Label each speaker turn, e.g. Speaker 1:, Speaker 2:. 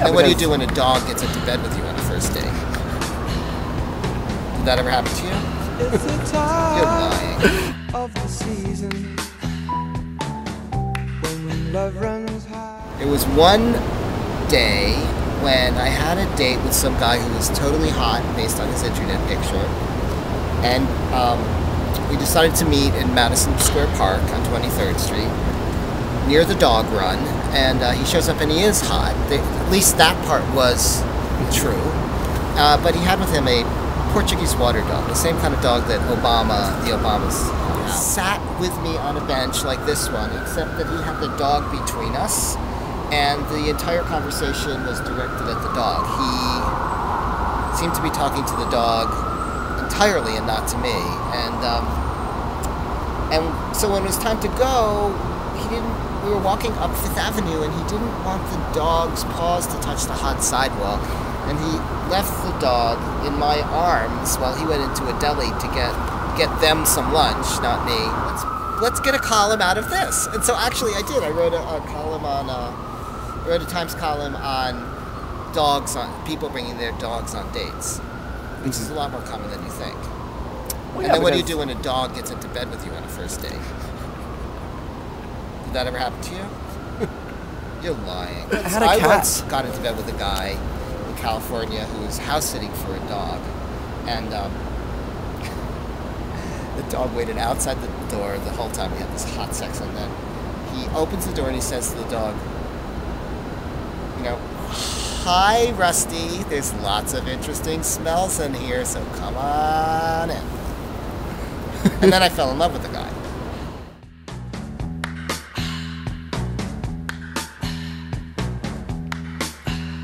Speaker 1: And what do you do when a dog gets into bed with you on a first date? Did that ever happen to you? You're lying.
Speaker 2: Of the season, when love runs high.
Speaker 1: It was one day when I had a date with some guy who was totally hot based on his internet picture. And we decided to meet in Madison Square Park on 23rd Street, near the dog run. And he shows up and he is hot. At least that part was true. But he had with him a Portuguese water dog, the same kind of dog that the Obamas have. Sat with me on a bench like this one, except that he had the dog between us, and the entire conversation was directed at the dog. He seemed to be talking to the dog entirely and not to me. And so when it was time to go, we were walking up Fifth Avenue, and he didn't want the dog's paws to touch the hot sidewalk. And he left the dog in my arms while he went into a deli to get them some lunch, not me. Let's get a column out of this. And so actually I did. I wrote a column on, wrote a Times column on people bringing their dogs on dates, which is a lot more common than you think.
Speaker 3: Well,
Speaker 1: and then what do you do when a dog gets into bed with you on a first date? Did that ever happen to you? You're lying.
Speaker 3: I had a cat.
Speaker 1: I once got into bed with a guy in California who was house sitting for a dog, and the dog waited outside the door the whole time we had this hot sex, and then he opens the door and he says to the dog, you know, "Hi, Rusty, there's lots of interesting smells in here, so come on in." And then I fell in love with the guy.